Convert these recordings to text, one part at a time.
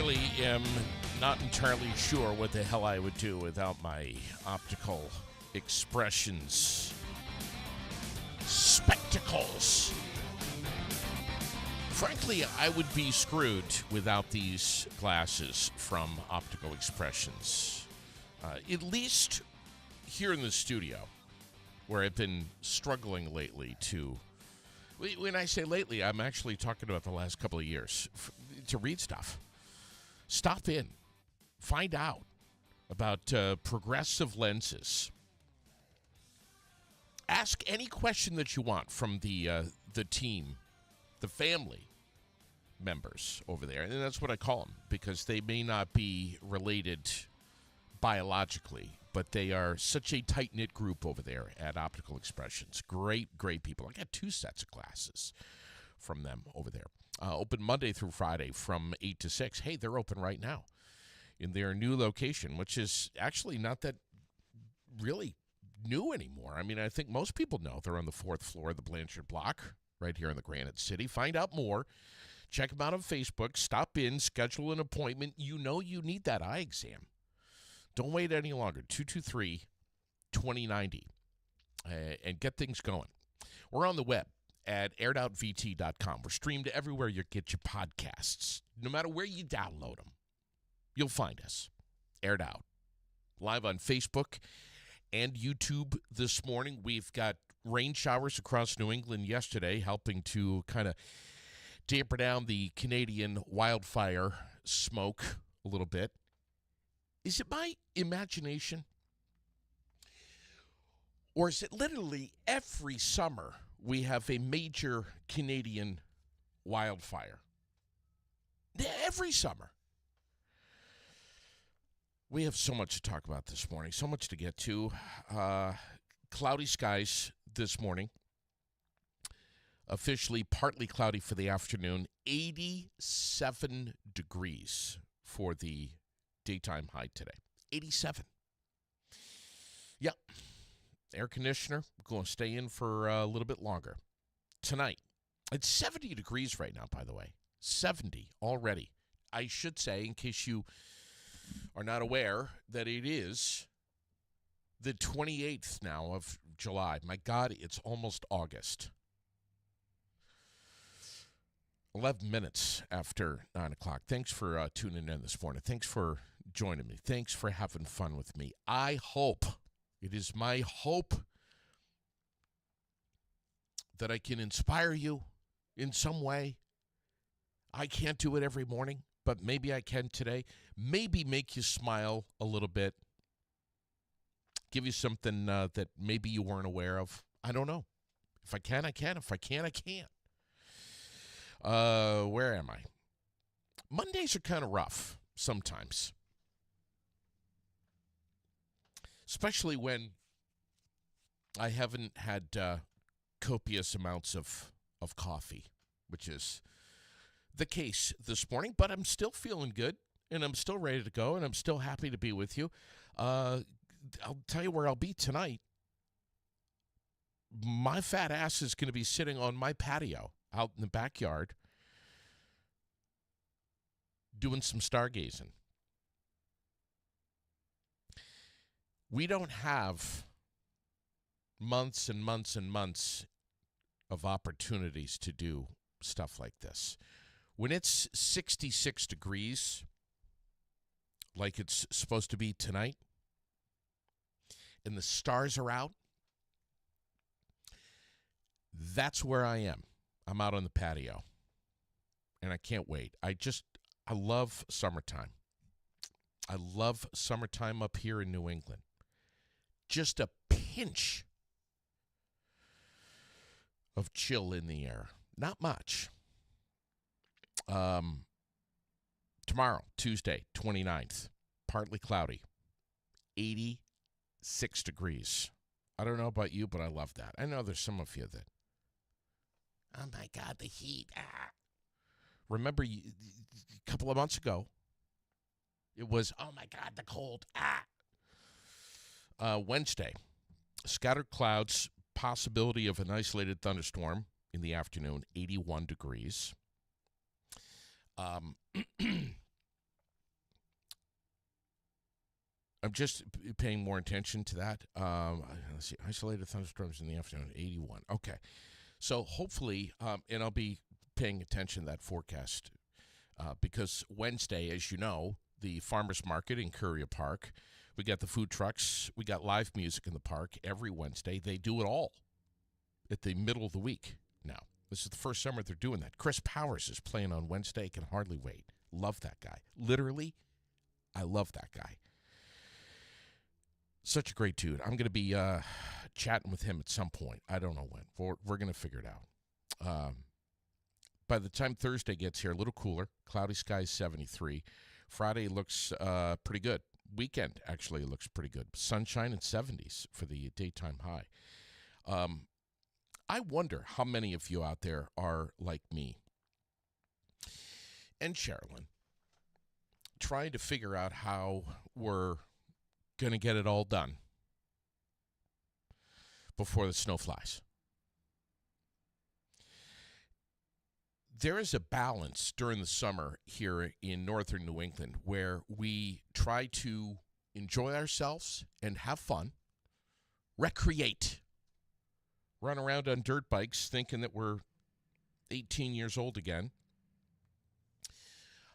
really am not entirely sure what the hell I would do without my optical expressions spectacles. Frankly, I would be screwed without these glasses from Optical Expressions. At least here in the studio, where I've been struggling lately to... When I say lately, I'm actually talking about the last couple of years, to read stuff. Stop in. Find out about progressive lenses. Ask any question that you want from the team, the family members over there. And that's what I call them, because they may not be related biologically, but they are such a tight-knit group over there at Optical Expressions. Great, great people. I got 2 sets of glasses from them over there. Open Monday through Friday from 8 to 6. Hey, they're open right now in their new location, which is actually not that really new anymore. I mean, I think most people know they're on the 4th floor of the Blanchard Block right here in the Granite City. Find out more. Check them out on Facebook. Stop in. Schedule an appointment. You know you need that eye exam. Don't wait any longer. 223-2090 and get things going. We're on the web at airedout.vt.com. We're streamed everywhere you get your podcasts. No matter where you download them, you'll find us. Aired Out. Live on Facebook and YouTube this morning. We've got rain showers across New England yesterday, helping to kind of damper down the Canadian wildfire smoke a little bit. Is it my imagination? Or is it literally every summer we have a major Canadian wildfire? Every summer. We have so much to talk about this morning, so much to get to. Cloudy skies this morning. Officially partly cloudy for the afternoon. 87 degrees for the daytime high today. 87. Yep. Air conditioner going to stay in for a little bit longer. Tonight, it's 70 degrees right now, by the way. 70 already. I should say, in case you are not aware, that it is the 28th now of July. My God, it's almost August. 11 minutes after 9 o'clock. Thanks for tuning in this morning. Thanks for joining me. Thanks for having fun with me. I hope, it is my hope that I can inspire you in some way. I can't do it every morning, but maybe I can today. Maybe make you smile a little bit. Give you something that maybe you weren't aware of. I don't know. If I can, I can. If I can't, I can't. Where am I? Mondays are kind of rough sometimes. Especially when I haven't had copious amounts of coffee, which is the case this morning. But I'm still feeling good, and I'm still ready to go, and I'm still happy to be with you. I'll tell you where I'll be tonight. My fat ass is going to be sitting on my patio out in the backyard doing some stargazing. We don't have months and months and months of opportunities to do stuff like this. When it's 66 degrees, like it's supposed to be tonight, and the stars are out, that's where I am. I'm out on the patio, and I can't wait. I love summertime. I love summertime up here in New England. Just a pinch of chill in the air. Not much. Tomorrow, Tuesday, 29th, partly cloudy, 86 degrees. I don't know about you, but I love that. I know there's some of you that, oh my God, the heat. Remember a couple of months ago, it was, oh my God, the cold. Wednesday, scattered clouds, possibility of an isolated thunderstorm in the afternoon, 81 degrees. I'm just paying more attention to that. Let's see. Isolated thunderstorms in the afternoon, 81. Okay. So hopefully, and I'll be paying attention to that forecast because Wednesday, as you know, the farmers market in Courier Park, we got the food trucks, we got live music in the park every Wednesday. They do it all at the middle of the week now. This is the first summer they're doing that. Chris Powers is playing on Wednesday. Can hardly wait. Love that guy. Literally, I love that guy. Such a great dude. I'm going to be chatting with him at some point. I don't know when. We're going to figure it out. By the time Thursday gets here, a little cooler. Cloudy skies, 73. Friday looks pretty good. Weekend actually looks pretty good. Sunshine and 70s for the daytime high. I wonder how many of you out there are like me and Sherilyn, trying to figure out how we're going to get it all done before the snow flies. There is a balance during the summer here in northern New England where we try to enjoy ourselves and have fun, recreate, run around on dirt bikes thinking that we're 18 years old again,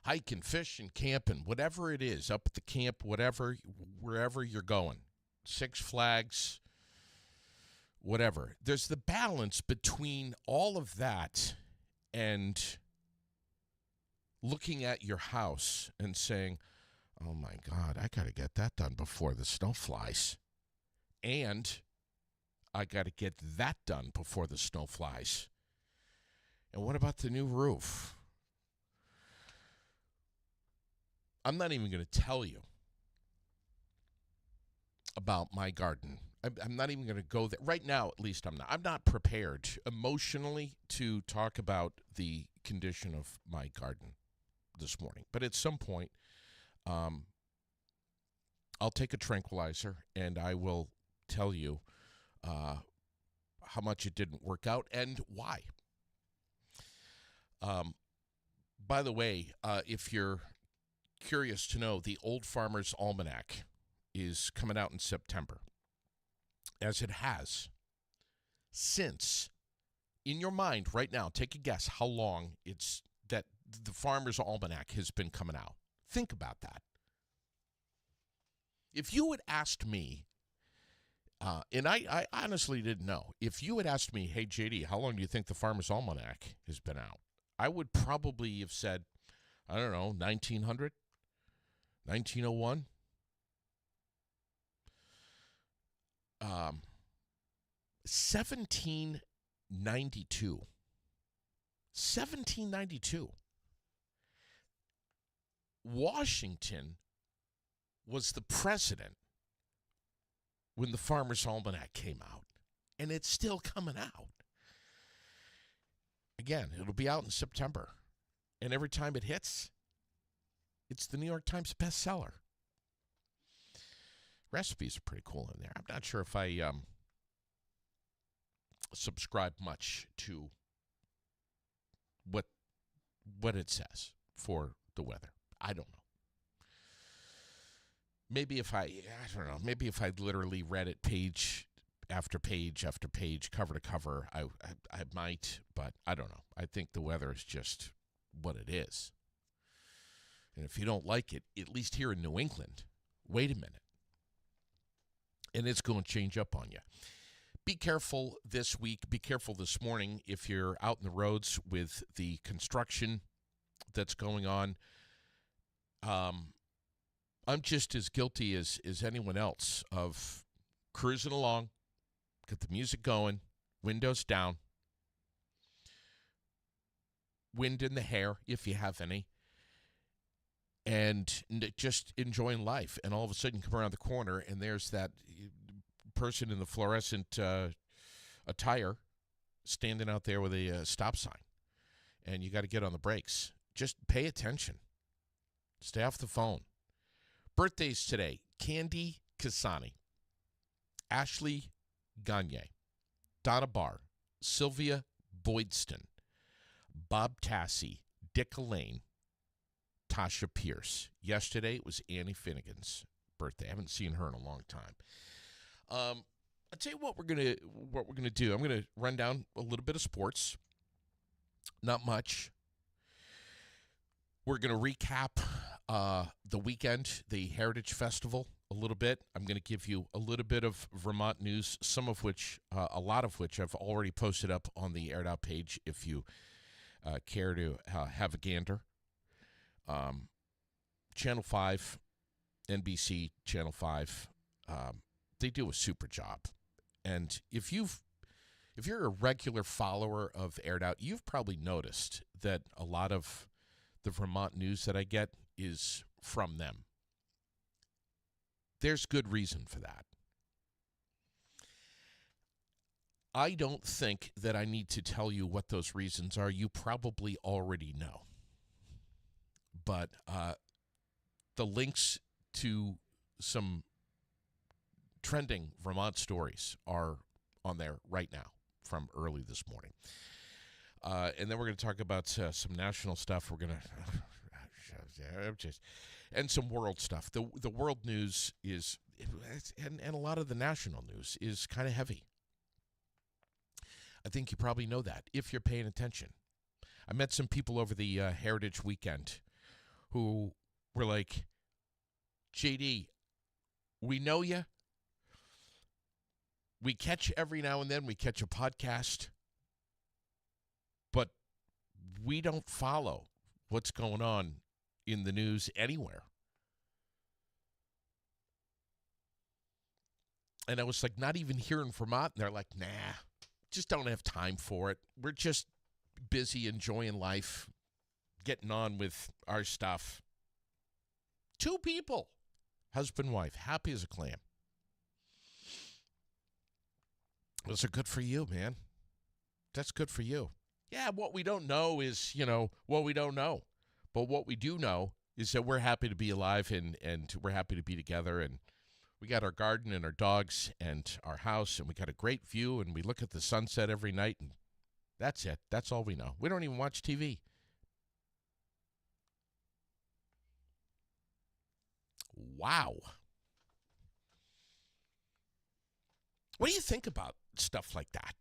hike and fish and camp and whatever it is, up at the camp, whatever, wherever you're going, Six Flags, whatever. There's the balance between all of that and looking at your house and saying, oh my God, I got to get that done before the snow flies. And I got to get that done before the snow flies. And what about the new roof? I'm not even going to tell you about my garden. I'm not even going to go there. Right now, at least I'm not. I'm not prepared emotionally to talk about the condition of my garden this morning. But at some point, I'll take a tranquilizer and I will tell you how much it didn't work out and why. By the way, if you're curious to know, the Old Farmer's Almanac is coming out in September, as it has since, in your mind right now, take a guess how long it's that the Farmer's Almanac has been coming out. Think about that. If you had asked me, and I honestly didn't know, if you had asked me, hey, JD, how long do you think the Farmer's Almanac has been out? I would probably have said, I don't know, 1900, 1901. 1792. 1792. Washington was the president when the Farmer's Almanac came out, and it's still coming out. Again, it'll be out in September, and every time it hits, it's the New York Times bestseller. Recipes are pretty cool in there. I'm not sure if I subscribe much to what it says for the weather. I don't know. Maybe if I don't know. Maybe if I literally read it page after page after page, cover to cover, I might, but I don't know. I think the weather is just what it is. And if you don't like it, at least here in New England, wait a minute. And it's going to change up on you. Be careful this week. Be careful this morning if you're out in the roads with the construction that's going on. I'm just as guilty as anyone else of cruising along, get the music going, windows down, wind in the hair if you have any, and just enjoying life. And all of a sudden you come around the corner and there's that person in the fluorescent attire standing out there with a stop sign. And you got to get on the brakes. Just pay attention. Stay off the phone. Birthdays today: Candy Cassani, Ashley Gagne, Donna Barr, Sylvia Boydston, Bob Tassi, Dick Elaine, Tasha Pierce. Yesterday it was Annie Finnegan's birthday. I haven't seen her in a long time. I'll tell you what we're gonna do. I'm gonna run down a little bit of sports. Not much. We're gonna recap the weekend, the Heritage Festival, a little bit. I'm gonna give you a little bit of Vermont news, some of which, a lot of which, I've already posted up on the Aired Out page. If you care to have a gander, Channel 5, NBC Channel 5, they do a super job. And if you're a regular follower of Aired Out, you've probably noticed that a lot of the Vermont news that I get is from them. There's good reason for that. I don't think that I need to tell you what those reasons are. You probably already know. But the links to some trending Vermont stories are on there right now from early this morning. And then we're going to talk about some national stuff. We're going to and some world stuff. The world news is, and a lot of the national news is kind of heavy. I think you probably know that if you're paying attention. I met some people over the Heritage weekend who were like, JD, we know you. We catch every now and then. We catch a podcast. But we don't follow what's going on in the news anywhere. And I was like, not even here in Vermont. And they're like, nah, just don't have time for it. We're just busy enjoying life, getting on with our stuff. 2 people, husband, wife, happy as a clam. Those are good for you, man. That's good for you. Yeah, what we don't know is, what we don't know. But what we do know is that we're happy to be alive and we're happy to be together. And we got our garden and our dogs and our house, and we got a great view, and we look at the sunset every night, and that's it. That's all we know. We don't even watch TV. Wow. What do you think about stuff like that?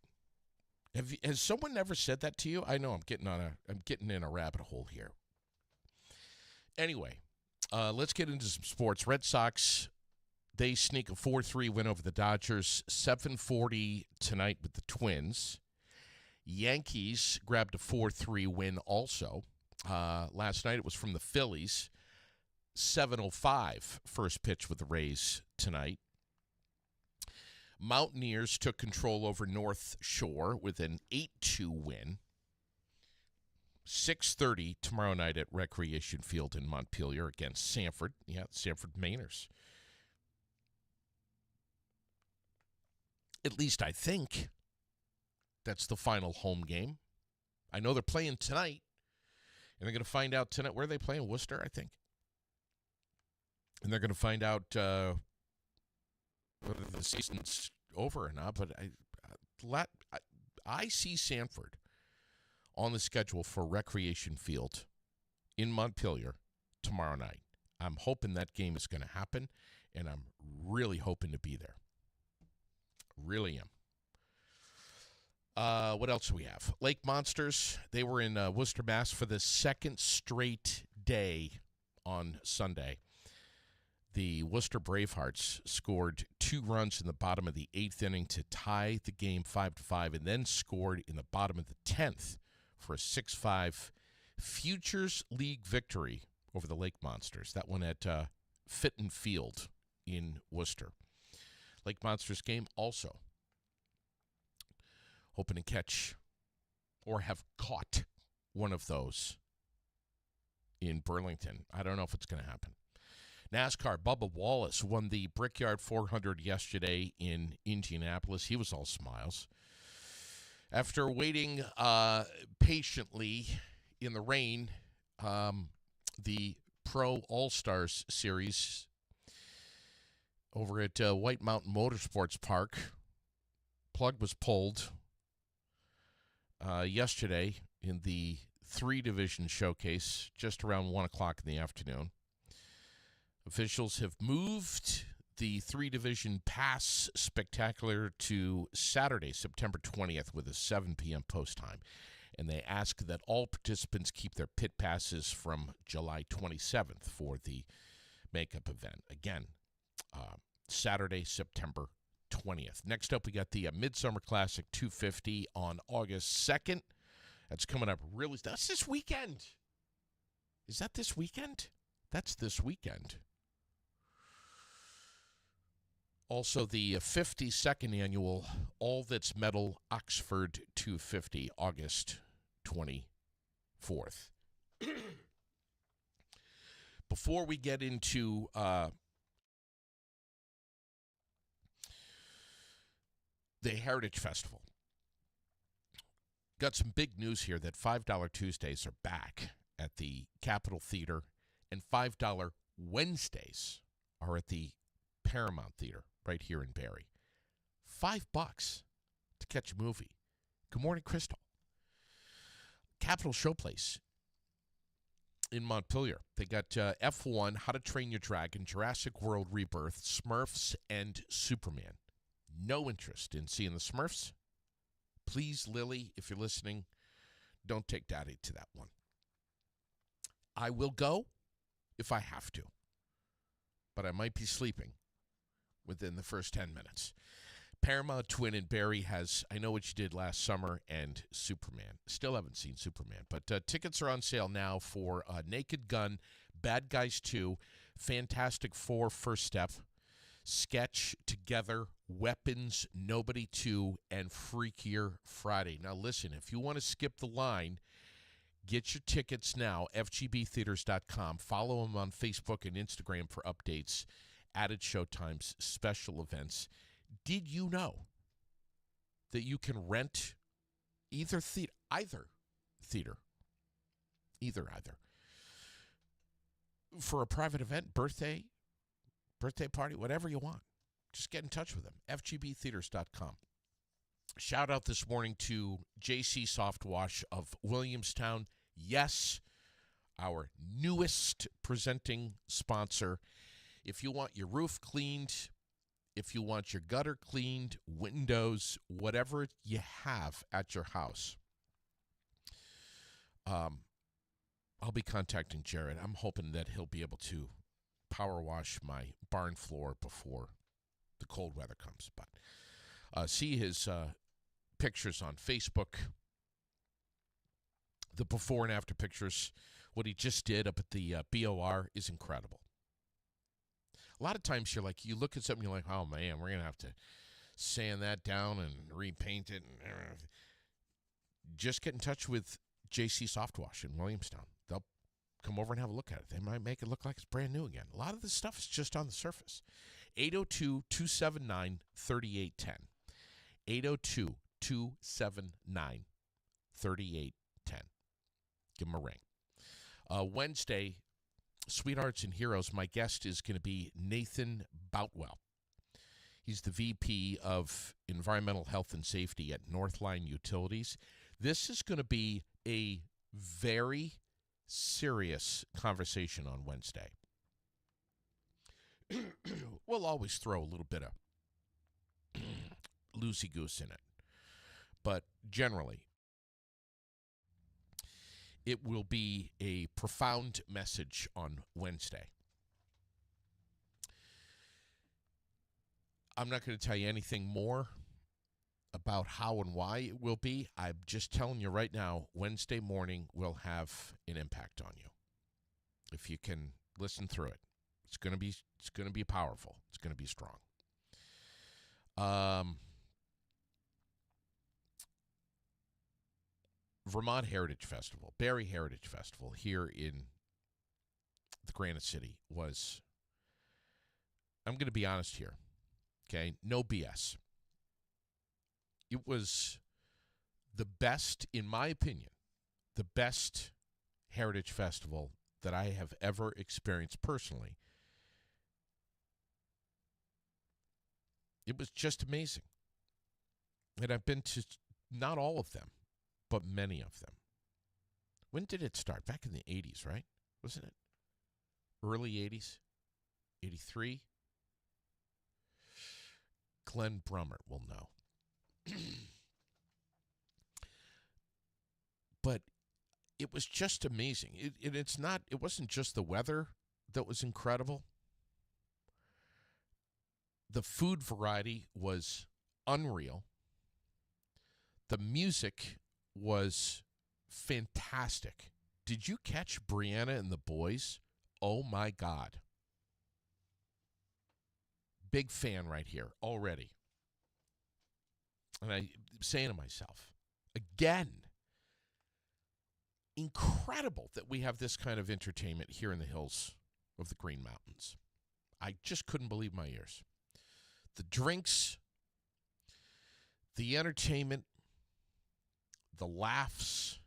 Has someone ever said that to you? I know I'm getting in a rabbit hole here. Anyway, let's get into some sports. Red Sox, they sneak a 4-3 win over the Dodgers. 7:40 tonight with the Twins. Yankees grabbed a 4-3 win also. Last night it was from the Phillies. 7:05 first pitch with the Rays tonight. Mountaineers took control over North Shore with an 8-2 win. 6:30 tomorrow night at Recreation Field in Montpelier against Sanford. Yeah, Sanford Mainers. At least I think that's the final home game. I know they're playing tonight, and they're going to find out tonight. Where are they playing? Worcester, I think. And they're going to find out whether the season's over or not. But I see Sanford on the schedule for Recreation Field in Montpelier tomorrow night. I'm hoping that game is going to happen, and I'm really hoping to be there. Really am. What else do we have? Lake Monsters, they were in Worcester, Mass. for the second straight day on Sunday. The Worcester Bravehearts scored 2 runs in the bottom of the 8th inning to tie the game 5-5, and then scored in the bottom of the 10th for a 6-5 Futures League victory over the Lake Monsters. That one at Fitton Field in Worcester. Lake Monsters game also hoping to catch or have caught one of those in Burlington. I don't know if it's going to happen. NASCAR, Bubba Wallace won the Brickyard 400 yesterday in Indianapolis. He was all smiles. After waiting patiently in the rain, the Pro All-Stars Series over at White Mountain Motorsports Park, plug was pulled yesterday in the 3-division showcase just around 1 o'clock in the afternoon. Officials have moved the three-division pass spectacular to Saturday, September 20th, with a 7 p.m. post time. And they ask that all participants keep their pit passes from July 27th for the makeup event. Again, Saturday, September 20th. Next up, we got the Midsummer Classic 250 on August 2nd. That's coming up really. That's this weekend. Is that this weekend? That's this weekend. Also, the 52nd annual All That's Metal Oxford 250, August 24th. Before we get into the Heritage Festival, got some big news here that $5 Tuesdays are back at the Capitol Theater, and $5 Wednesdays are at the Paramount Theater right here in Barrie. $5 to catch a movie. Good morning, Crystal. Capitol Showplace in Montpelier. They got F1, How to Train Your Dragon, Jurassic World Rebirth, Smurfs, and Superman. No interest in seeing the Smurfs? Please, Lily, if you're listening, don't take Daddy to that one. I will go if I have to, but I might be sleeping within the first 10 minutes. Paramount Twin in Barrie has I Know What You Did Last Summer and Superman. Still haven't seen Superman, but tickets are on sale now for Naked Gun, Bad Guys 2, Fantastic Four First Step, Sketch Together, Weapons, Nobody 2, and Freakier Friday. Now listen, if you want to skip the line, get your tickets now, fgbtheaters.com. Follow them on Facebook and Instagram for updates, added showtimes, special events. Did you know that you can rent either theater for a private event, birthday party, whatever you want? Just get in touch with them, fgbtheaters.com. Shout out this morning to JC Soft Wash of Williamstown. Yes, our newest presenting sponsor. If you want your roof cleaned, if you want your gutter cleaned, windows, whatever you have at your house, I'll be contacting Jared. I'm hoping that he'll be able to power wash my barn floor before the cold weather comes. But see his pictures on Facebook, the before and after pictures. What he just did up at the BOR is incredible. A lot of times you look at something, you're like, oh man, we're going to have to sand that down and repaint it. Just get in touch with JC Softwash in Williamstown. They'll come over and have a look at it. They might make it look like it's brand new again. A lot of this stuff is just on the surface. 802-279-3810. 802-279-3810. Give them a ring. Wednesday, Sweethearts and Heroes, my guest is going to be Nathan Boutwell. He's the VP of Environmental Health and Safety at Northline Utilities. This is going to be a very serious conversation on Wednesday. We'll always throw a little bit of loosey-goose in it, but generally, it will be a profound message on Wednesday. I'm not going to tell you anything more about how and why it will be. I'm just telling you right now, Wednesday morning will have an impact on you. If you can listen through it, it's going to be powerful. It's going to be strong. Vermont Heritage Festival, Barrie Heritage Festival here in the Granite City was, I'm going to be honest here, okay? No BS. It was the best, in my opinion, the best Heritage Festival that I have ever experienced personally. It was just amazing. And I've been to not all of them, but many of them. When did it start? Back in the 80s, right? Wasn't it? Early 80s? 83? Glenn Brummert will know. But it was just amazing. It wasn't just the weather that was incredible. The food variety was unreal. The music was fantastic. Did you catch Brianna and the boys? Oh my God. Big fan right here already. And I'm saying to myself, again, incredible that we have this kind of entertainment here in the hills of the Green Mountains. I just couldn't believe my ears. The drinks, the entertainment, the laughs,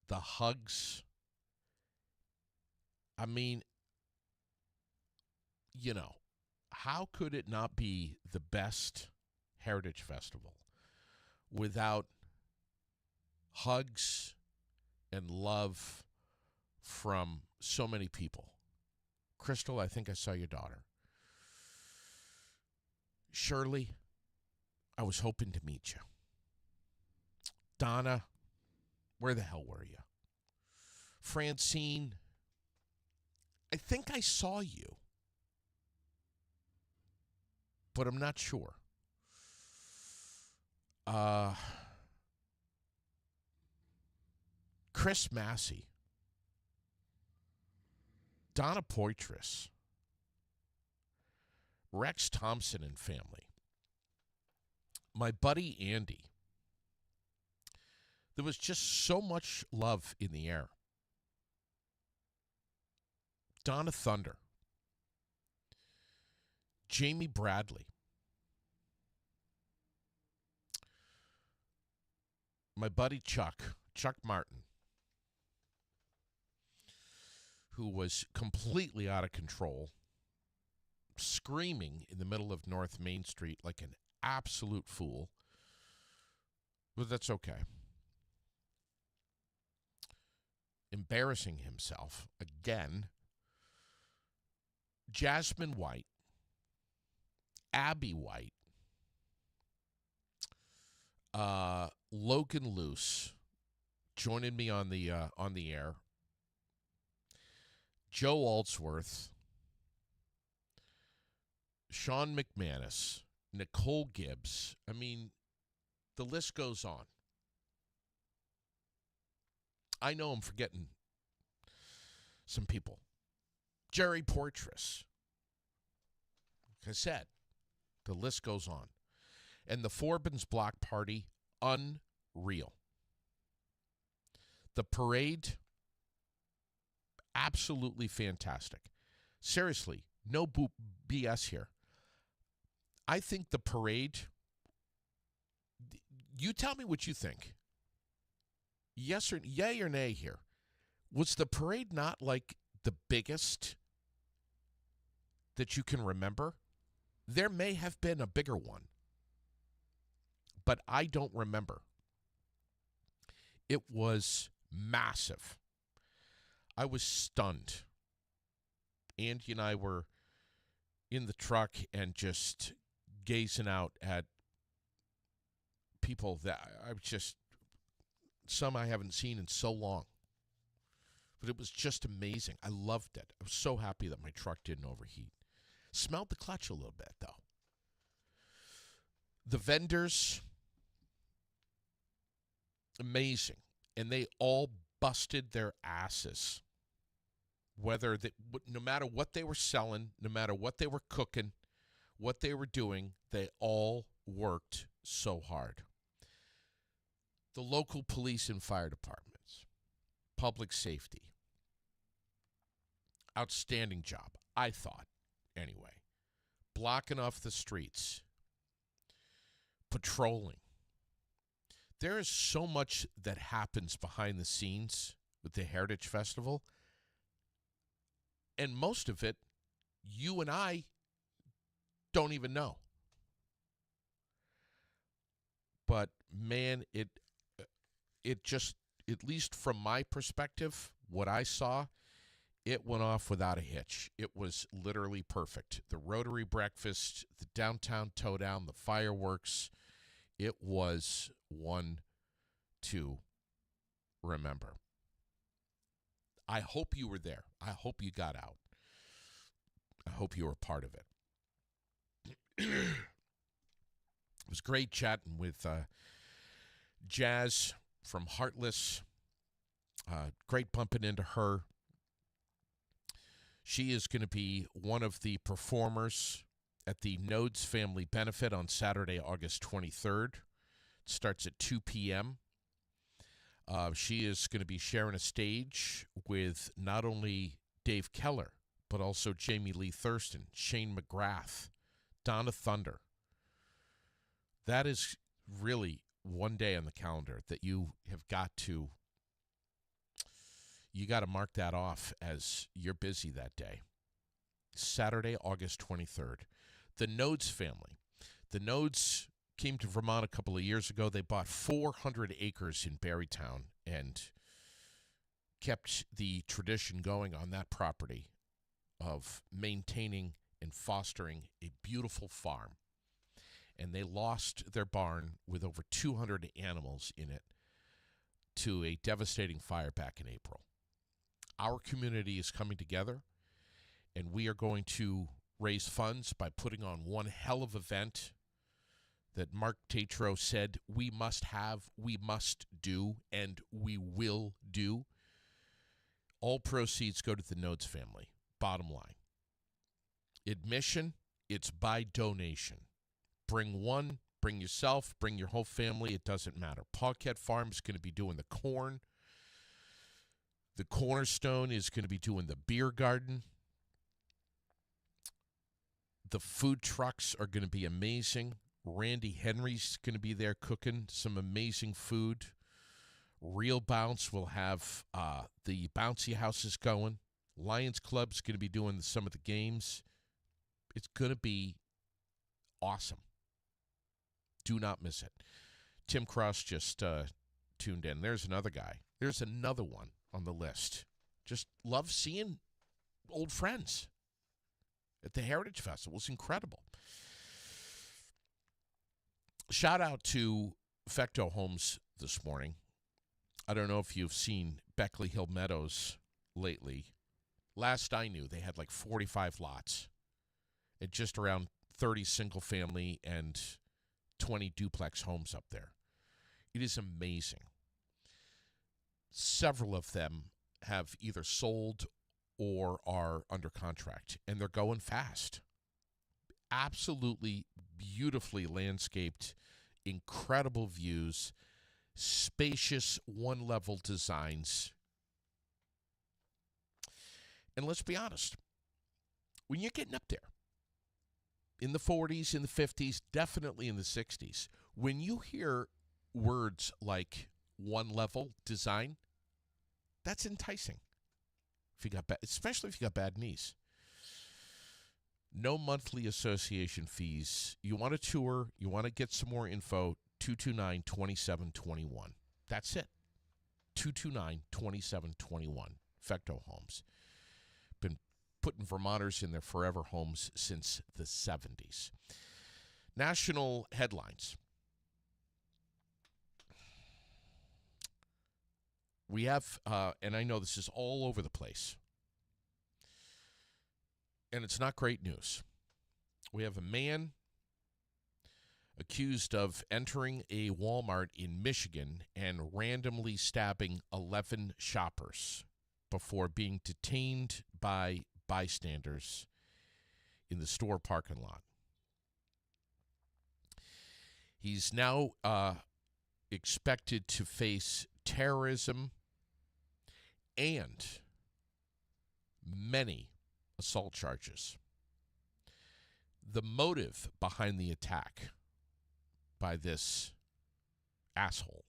the hugs. I mean, how could it not be the best Heritage Festival without hugs and love from so many people? Crystal, I think I saw your daughter. Shirley, I was hoping to meet you. Donna, where the hell were you? Francine, I think I saw you, but I'm not sure. Chris Massey, Donna Poitras, Rex Thompson and family, my buddy Andy. There was just so much love in the air. Donna Thunder, Jamie Bradley, my buddy Chuck Martin, who was completely out of control, screaming in the middle of North Main Street like an absolute fool. But that's okay. Embarrassing himself again. Jasmine White, Abby White, Logan Luce joining me on the air. Joe Altsworth, Sean McManus, Nicole Gibbs. I mean, the list goes on. I know I'm forgetting some people. Jerry Portress. Like I said, the list goes on. And the Forbins Block Party, unreal. The parade, absolutely fantastic. Seriously, no BS here. I think the parade, you tell me what you think. Yes or yay or nay here. Was the parade not like the biggest that you can remember? There may have been a bigger one, but I don't remember. It was massive. I was stunned. Andy and I were in the truck and just gazing out at people that some I haven't seen in so long. But it was just amazing. I loved it. I was so happy that my truck didn't overheat. Smelled the clutch a little bit, though. The vendors, amazing. And they all busted their asses. No matter what they were selling, no matter what they were cooking, what they were doing, they all worked so hard. The local police and fire departments, public safety, outstanding job, I thought, anyway. Blocking off the streets, patrolling. There is so much that happens behind the scenes with the Heritage Festival, and most of it, you and I don't even know. But, man, it just, at least from my perspective, what I saw, It went off without a hitch. It was literally perfect. The Rotary breakfast, the downtown towdown, the fireworks. It was one to remember. I hope you were there. I hope you got out. I hope you were part of it. It was great chatting with Jazz from Heartless. Great bumping into her. She is going to be one of the performers at the Nodes Family Benefit on Saturday, August 23rd. It starts at 2 p.m. She is going to be sharing a stage with not only Dave Keller, but also Jamie Lee Thurston, Shane McGrath, Donna Thunder. That is really one day on the calendar that you have got to mark that off as you're busy that day. Saturday, August 23rd. The Nodes family. The Nodes came to Vermont a couple of years ago. They bought 400 acres in Barrytown and kept the tradition going on that property of maintaining and fostering a beautiful farm. And they lost their barn with over 200 animals in it to a devastating fire back in April. Our community is coming together, and we are going to raise funds by putting on one hell of an event that Mark Tatro said we must have, we must do, and we will do. All proceeds go to the Nodes family, bottom line. Admission, it's by donation. Bring one, bring yourself, bring your whole family, it doesn't matter. Paquette Farm is going to be doing the corn. The Cornerstone is going to be doing the beer garden. The food trucks are going to be amazing. Randy Henry's going to be there cooking some amazing food. Real Bounce will have the bouncy houses going. Lions Club's going to be doing some of the games. It's going to be awesome. Do not miss it. Tim Cross just tuned in. There's another guy. There's another one on the list. Just love seeing old friends at the Heritage Festival. It was incredible. Shout out to Fecto Homes this morning. I don't know if you've seen Beckley Hill Meadows lately. Last I knew, they had like 45 lots at just around 30 single family and 20 duplex homes up there. It is amazing. Several of them have either sold or are under contract, and they're going fast. Absolutely beautifully landscaped, incredible views, spacious one-level designs. And let's be honest, when you're getting up there, in the 40s, in the 50s, definitely in the 60s, when you hear words like one-level design, that's enticing. If you got especially if you got bad knees. No monthly association fees. You want a tour, you want to get some more info, 229-2721. That's it. 229-2721. Fecto Homes. Been putting Vermonters in their forever homes since the 70s. National headlines. We have, and I know this is all over the place, and it's not great news. We have a man accused of entering a Walmart in Michigan and randomly stabbing 11 shoppers before being detained by bystanders in the store parking lot. He's now expected to face terrorism and many assault charges. The motive behind the attack by this asshole,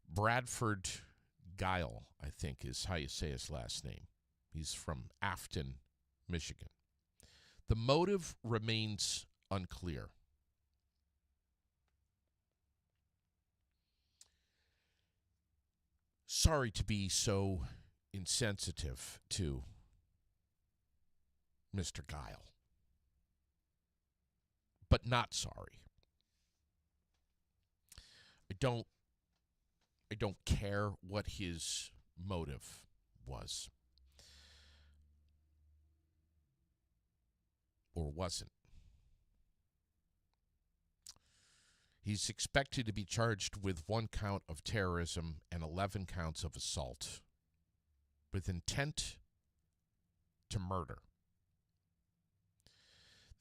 Bradford Guile, I think is how you say his last name. He's from Afton, Michigan. The motive remains unclear. Sorry to be so insensitive to Mr. Guile, but not sorry. I don't care what his motive was or wasn't. He's expected to be charged with 1 count of terrorism and 11 counts of assault with intent to murder.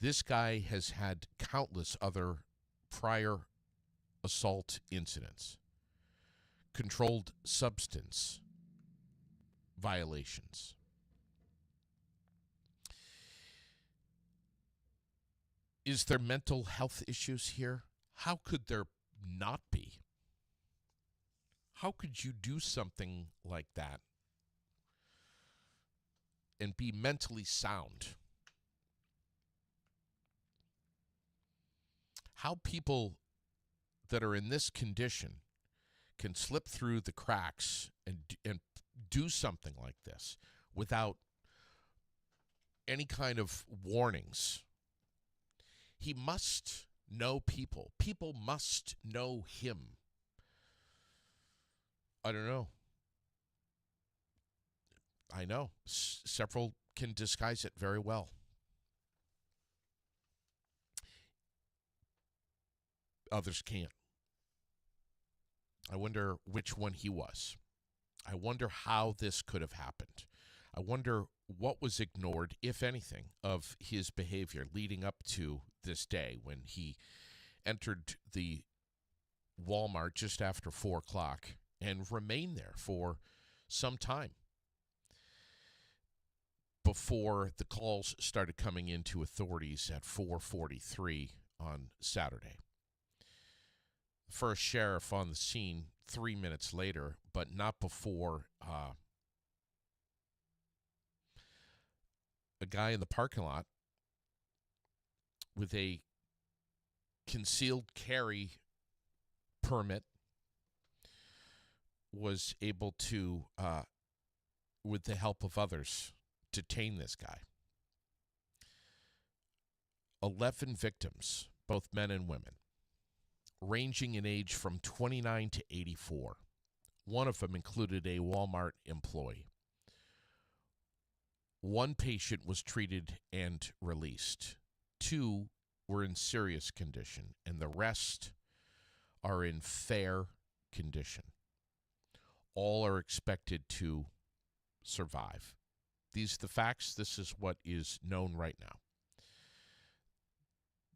This guy has had countless other prior assault incidents, controlled substance violations. Is there mental health issues here? How could there not be? How could you do something like that and be mentally sound? How people that are in this condition can slip through the cracks and do something like this without any kind of warnings. He must know people. People must know him. I don't know. I know. Several can disguise it very well. Others can't. I wonder which one he was. I wonder how this could have happened. I wonder what was ignored, if anything, of his behavior leading up to this day when he entered the Walmart just after 4 o'clock and remained there for some time before the calls started coming into authorities at 4:43 on Saturday. First sheriff on the scene 3 minutes later, but not before a guy in the parking lot with a concealed carry permit was able to, with the help of others, detain this guy. 11 victims, both men and women, ranging in age from 29 to 84. One of them included a Walmart employee. 1 patient was treated and released. 2 were in serious condition, and the rest are in fair condition. All are expected to survive. These are the facts. This is what is known right now.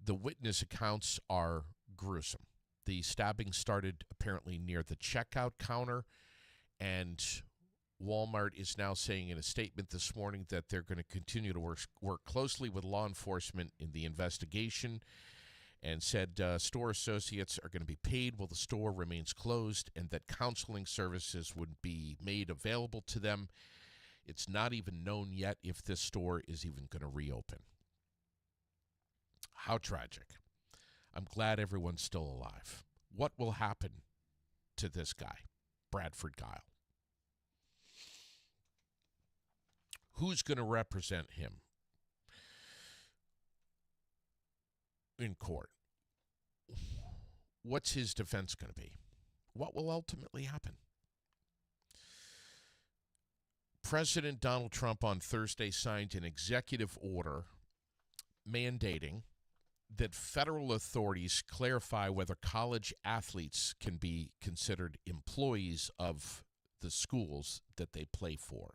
The witness accounts are gruesome. The stabbing started apparently near the checkout counter, and Walmart is now saying in a statement this morning that they're going to continue to work closely with law enforcement in the investigation, and said store associates are going to be paid while the store remains closed, and that counseling services would be made available to them. It's not even known yet if this store is even going to reopen. How tragic. I'm glad everyone's still alive. What will happen to this guy, Bradford Guile? Who's going to represent him in court? What's his defense going to be? What will ultimately happen? President Donald Trump on Thursday signed an executive order mandating that federal authorities clarify whether college athletes can be considered employees of the schools that they play for.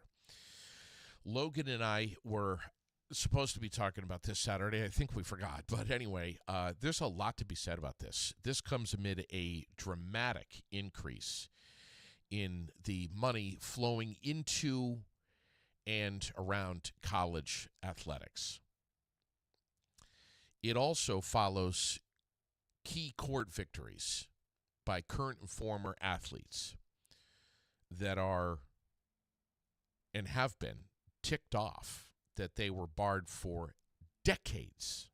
Logan and I were supposed to be talking about this Saturday. I think we forgot. But anyway, there's a lot to be said about this. This comes amid a dramatic increase in the money flowing into and around college athletics. It also follows key court victories by current and former athletes that are and have been ticked off that they were barred for decades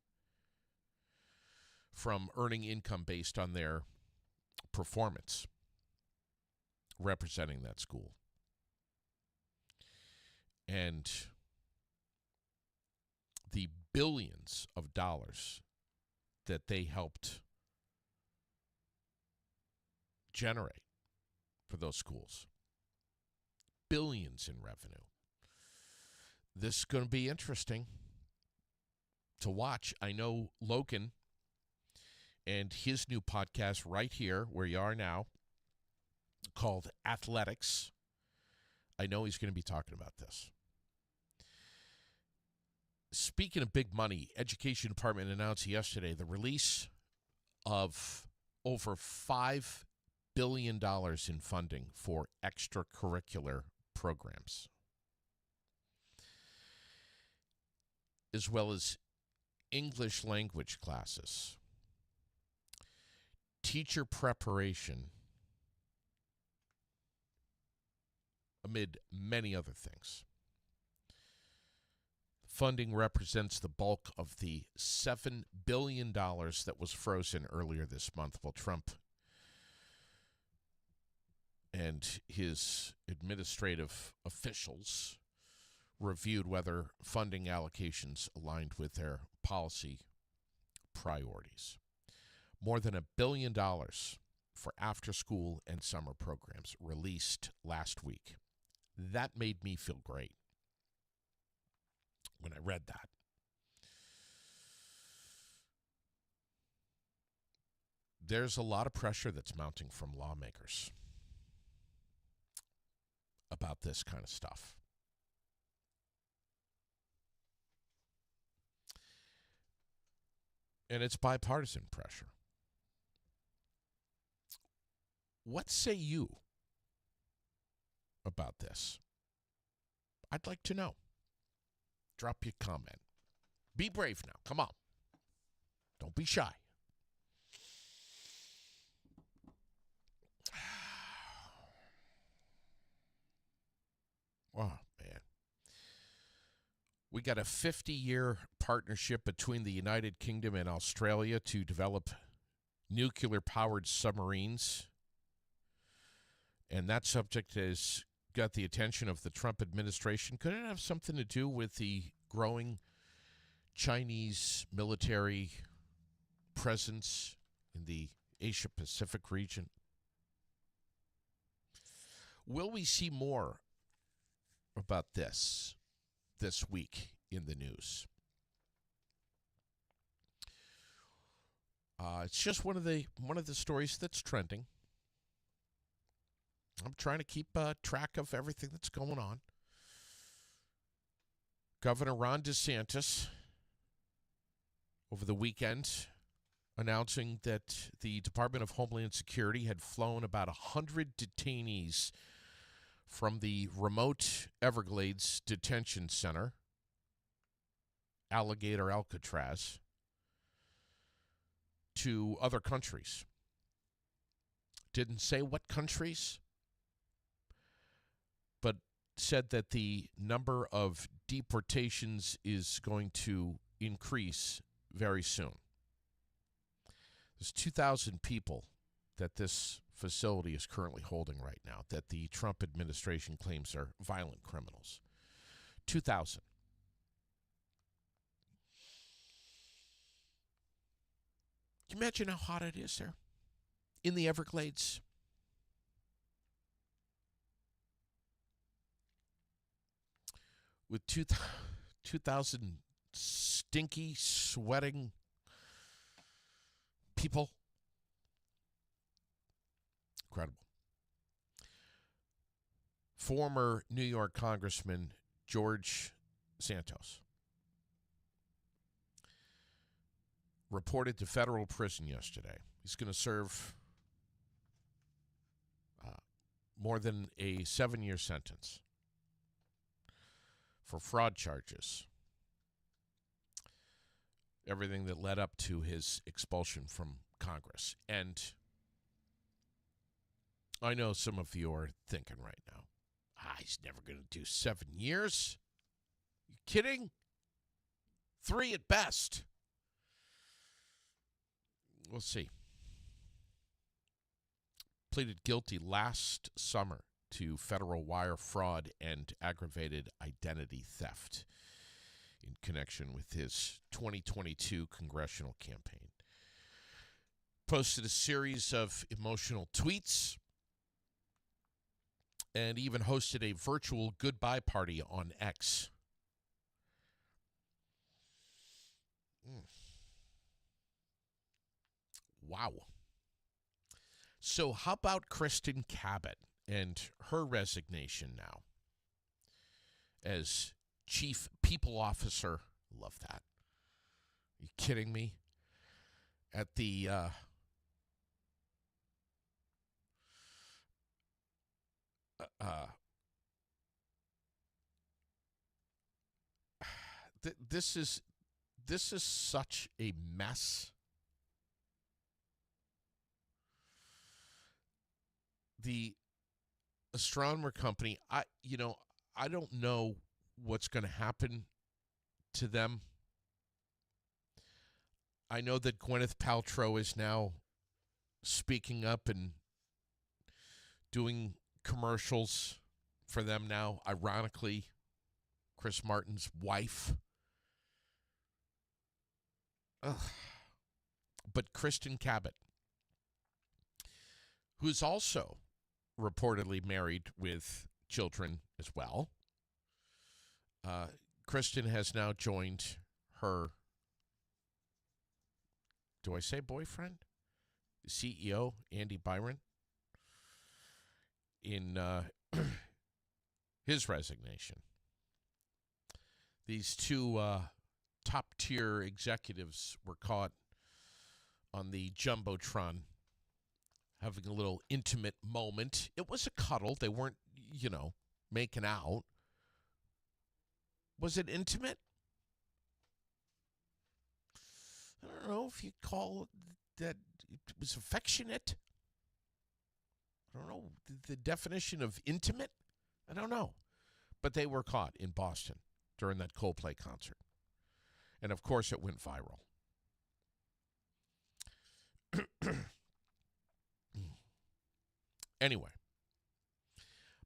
from earning income based on their performance representing that school. and the billions of dollars that they helped generate for those schools. Billions in revenue. This is going to be interesting to watch. I know Logan and his new podcast right here, where you are now, called Athletics. I know he's going to be talking about this. Speaking of big money, Education Department announced yesterday the release of over $5 billion in funding for extracurricular programs, as well as English language classes, teacher preparation, amid many other things. Funding represents the bulk of the $7 billion that was frozen earlier this month while Trump and his administrative officials reviewed whether funding allocations aligned with their policy priorities. More than $1 billion for after-school and summer programs released last week. That made me feel great when I read that. There's a lot of pressure that's mounting from lawmakers about this kind of stuff. And it's bipartisan pressure. What say you about this? I'd like to know. Drop your comment. Be brave now. Come on. Don't be shy. Oh, man. We got a 50-year partnership between the United Kingdom and Australia to develop nuclear-powered submarines. And that subject has got the attention of the Trump administration. Could it have something to do with the growing Chinese military presence in the Asia-Pacific region? Will we see more about this week in the news? It's just one of the stories that's trending. I'm trying to keep track of everything that's going on. Governor Ron DeSantis over the weekend announcing that the Department of Homeland Security had flown about 100 detainees from the remote Everglades Detention Center, Alligator Alcatraz, to other countries. Didn't say what countries, but said that the number of deportations is going to increase very soon. There's 2,000 people that this facility is currently holding right now that the Trump administration claims are violent criminals. 2,000. Can you imagine how hot it is there in the Everglades? With 2,000 stinky, sweating people. Incredible. Former New York Congressman George Santos reported to federal prison yesterday. He's going to serve more than a 7-year sentence for fraud charges. Everything that led up to his expulsion from Congress. And I know some of you are thinking right now, he's never going to do 7 years. You kidding? 3 at best. We'll see. Pleaded guilty last summer to federal wire fraud and aggravated identity theft in connection with his 2022 congressional campaign. Posted a series of emotional tweets and even hosted a virtual goodbye party on X. Wow. So how about Kristen Cabot and her resignation now as Chief People Officer? Love that. Are you kidding me? At the this is such a mess. The astronomer company, I don't know what's going to happen to them. I know that Gwyneth Paltrow is now speaking up and doing commercials for them now. Ironically, Chris Martin's wife. Ugh. But Kristen Cabot, who's also reportedly married with children as well. Kristen has now joined her, do I say boyfriend? CEO, Andy Byron, in his resignation. These two top-tier executives were caught on the Jumbotron having a little intimate moment. It was a cuddle. They weren't, making out. Was it intimate? I don't know if you call that it was affectionate. I don't know the definition of intimate. I don't know. But they were caught in Boston during that Coldplay concert. And, of course, it went viral. Anyway,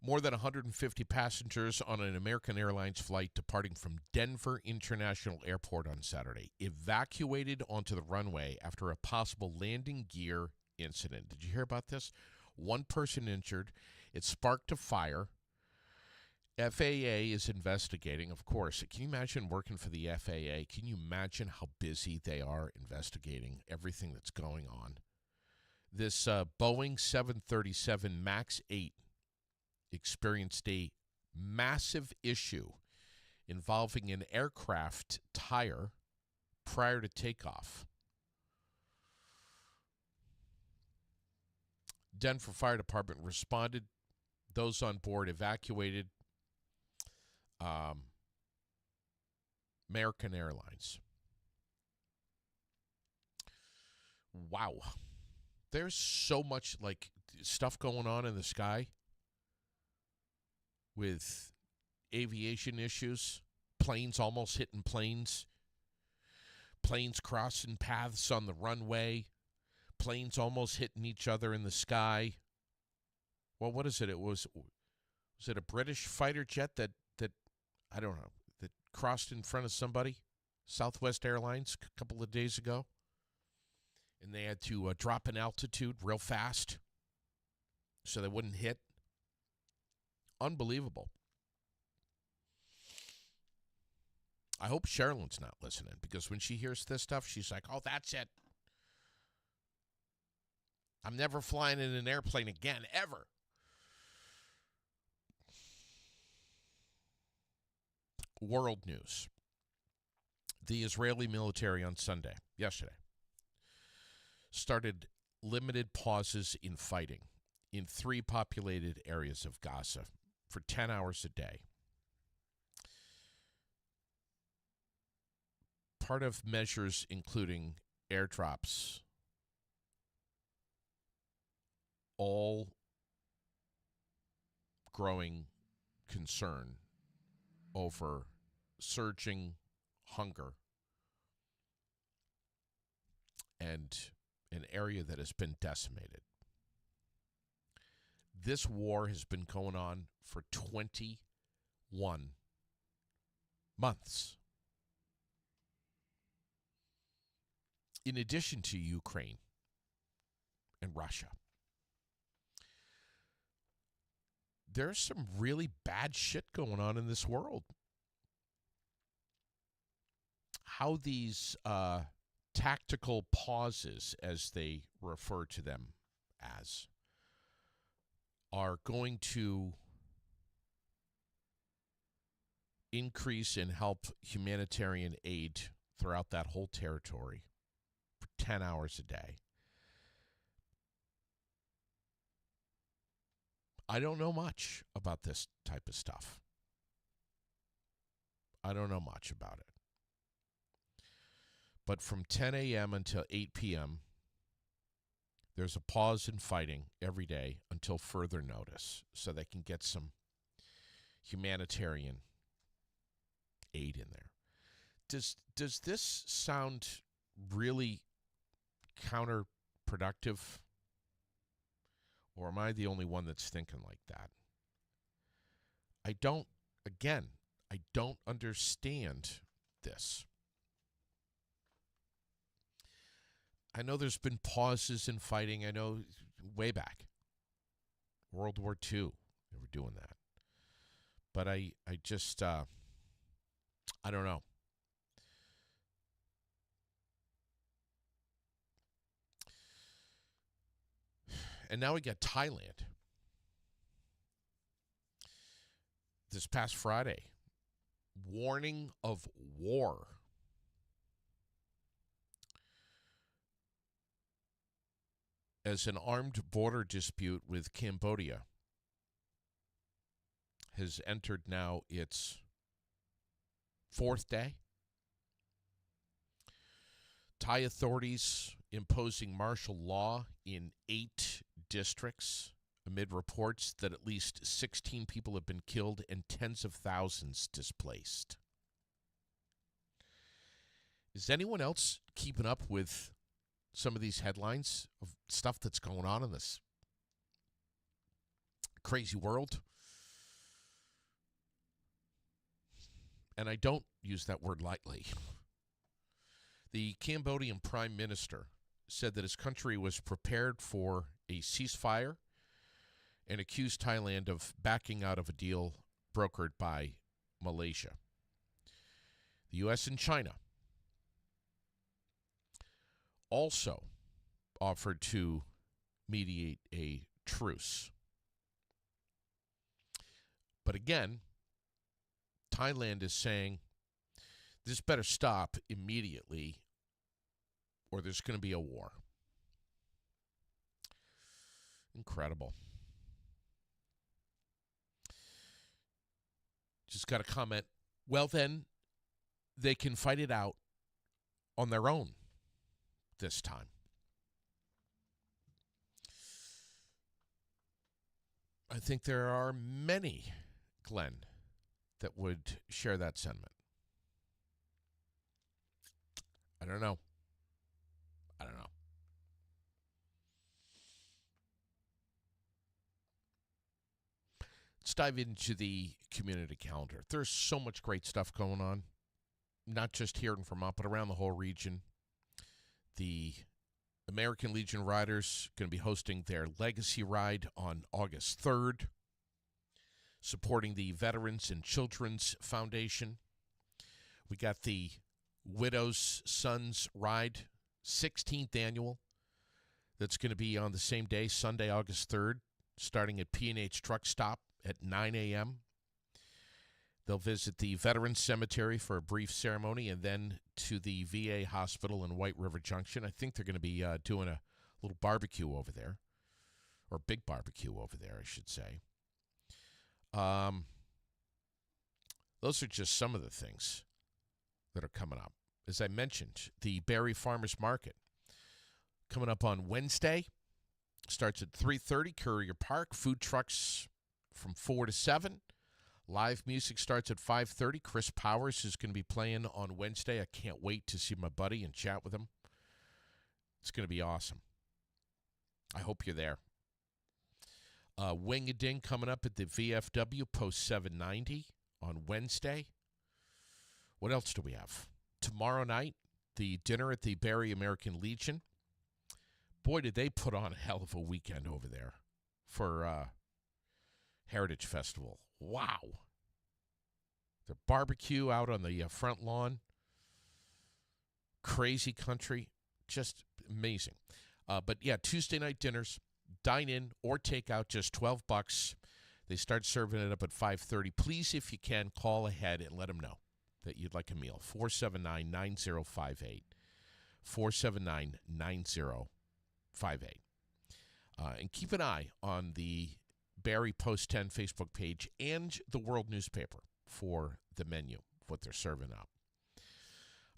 more than 150 passengers on an American Airlines flight departing from Denver International Airport on Saturday evacuated onto the runway after a possible landing gear incident. Did you hear about this? One person injured. It sparked a fire. FAA is investigating, of course. Can you imagine working for the FAA? Can you imagine how busy they are investigating everything that's going on? This Boeing 737 MAX 8 experienced a massive issue involving an aircraft tire prior to takeoff. Denver Fire Department responded. Those on board evacuated. American Airlines. Wow. There's so much stuff going on in the sky with aviation issues, planes almost hitting planes, planes crossing paths on the runway, planes almost hitting each other in the sky. Well, what is it? Was it a British fighter jet that I don't know, that crossed in front of somebody? Southwest Airlines a couple of days ago. And they had to drop in altitude real fast so they wouldn't hit. Unbelievable. I hope Sherilyn's not listening, because when she hears this stuff, she's like, oh, that's it. I'm never flying in an airplane again, ever. World news. The Israeli military on yesterday, started limited pauses in fighting in 3 populated areas of Gaza for 10 hours a day. Part of measures including airdrops, all growing concern over surging hunger and an area that has been decimated. This war has been going on for 21 months. In addition to Ukraine and Russia, there's some really bad shit going on in this world. How these tactical pauses, as they refer to them as, are going to increase and help humanitarian aid throughout that whole territory for 10 hours a day. I don't know much about this type of stuff. I don't know much about it. But from 10 a.m. until 8 p.m., there's a pause in fighting every day until further notice so they can get some humanitarian aid in there. Does this sound really counterproductive? Or am I the only one that's thinking like that? I don't understand this. I know there's been pauses in fighting. I know way back, World War II, they were doing that. But I just, I don't know. And now we got Thailand. This past Friday, warning of war. As an armed border dispute with Cambodia has entered now its fourth day. Thai authorities imposing martial law in 8 districts amid reports that at least 16 people have been killed and tens of thousands displaced. Is anyone else keeping up with some of these headlines of stuff that's going on in this crazy world? And I don't use that word lightly. The Cambodian Prime Minister said that his country was prepared for a ceasefire and accused Thailand of backing out of a deal brokered by Malaysia. The U.S. and China also offered to mediate a truce. But again, Thailand is saying this better stop immediately or there's going to be a war. Incredible. Just got to comment, well then, they can fight it out on their own this time. I think there are many, Glenn, that would share that sentiment. I don't know. Let's dive into the community calendar. There's so much great stuff going on, not just here in Vermont, but around the whole region. The American Legion Riders going to be hosting their Legacy Ride on August 3rd, supporting the Veterans and Children's Foundation. We got the Widows' Sons Ride, 16th annual. That's going to be on the same day, Sunday, August 3rd, starting at P&H Truck Stop at 9 a.m. They'll visit the Veterans Cemetery for a brief ceremony and then to the VA Hospital in White River Junction. I think they're going to be doing a little barbecue over there, or big barbecue over there, I should say. Those are just some of the things that are coming up. As I mentioned, the Barrie Farmers Market coming up on Wednesday. Starts at 3:30, Courier Park. Food trucks from 4 to 7. Live music starts at 5:30. Chris Powers is going to be playing on Wednesday. I can't wait to see my buddy and chat with him. It's going to be awesome. I hope you're there. Wing-a-Ding coming up at the VFW post 790 on Wednesday. What else do we have? Tomorrow night, the dinner at the Barrie American Legion. Boy, did they put on a hell of a weekend over there for Heritage Festival. Wow. The barbecue out on the front lawn. Crazy country. Just amazing. But yeah, Tuesday night dinners, dine in or take out, just $12. They start serving it up at 5:30. Please, if you can, call ahead and let them know that you'd like a meal. 479-9058. 479-9058. And keep an eye on the Barrie Post 10 Facebook page and the World newspaper for the menu, what they're serving up.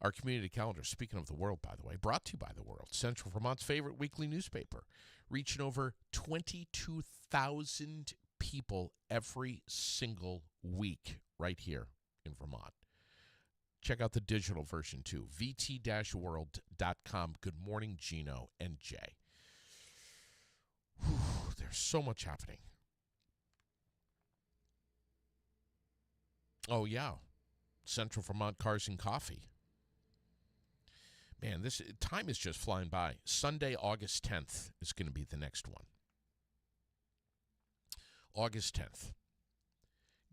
Our community calendar, speaking of the World, by the way, brought to you by the World, Central Vermont's favorite weekly newspaper, reaching over 22,000 people every single week right here in Vermont. Check out the digital version, too, vt-world.com. Good morning, Gino and Jay. Whew, there's so much happening. Oh, yeah. Central Vermont Cars and Coffee. Man, this time is just flying by. Sunday, August 10th is going to be the next one. August 10th.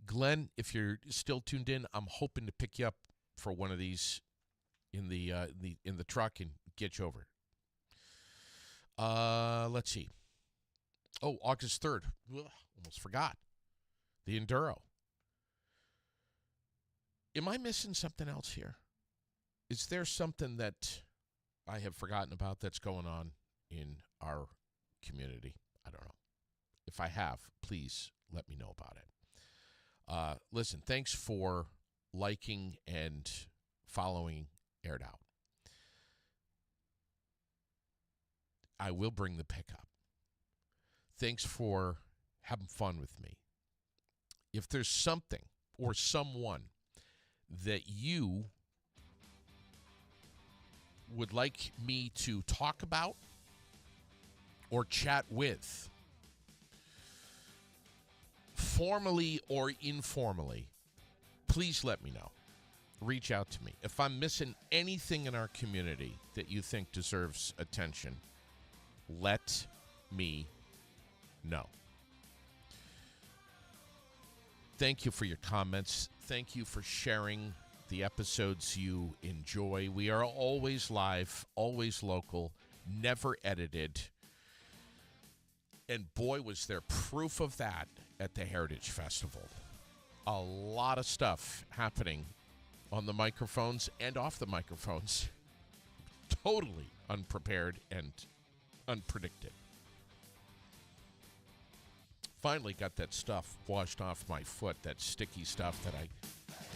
Glenn, if you're still tuned in, I'm hoping to pick you up for one of these in the truck and get you over. Let's see. Oh, August 3rd. Ugh, almost forgot. The Enduro. Am I missing something else here? Is there something that I have forgotten about that's going on in our community? I don't know. If I have, please let me know about it. Listen, thanks for liking and following Aired Out. I will bring the pickup. Thanks for having fun with me. If there's something or someone that you would like me to talk about or chat with, formally or informally, please let me know. Reach out to me. If I'm missing anything in our community that you think deserves attention, let me know. Thank you for your comments. Thank you for sharing the episodes you enjoy. We are always live, always local, never edited. And boy, was there proof of that at the Heritage Festival. A lot of stuff happening on the microphones and off the microphones. Totally unprepared and unpredicted. Finally got that stuff washed off my foot, that sticky stuff that I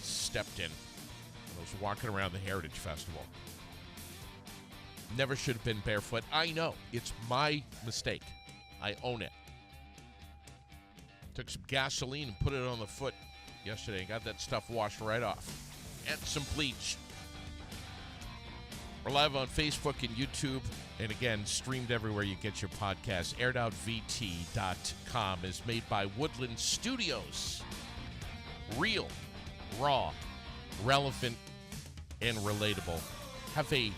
stepped in when I was walking around the Heritage Festival. Never should have been barefoot. I know. It's my mistake. I own it. Took some gasoline and put it on the foot yesterday. Got that stuff washed right off. And some bleach. We're live on Facebook and YouTube. And again, streamed everywhere you get your podcast. AiredOutVT.com is made by Woodland Studios. Real, raw, relevant, and relatable. Have a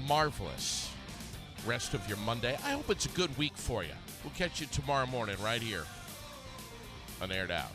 marvelous rest of your Monday. I hope it's a good week for you. We'll catch you tomorrow morning right here on Aired Out.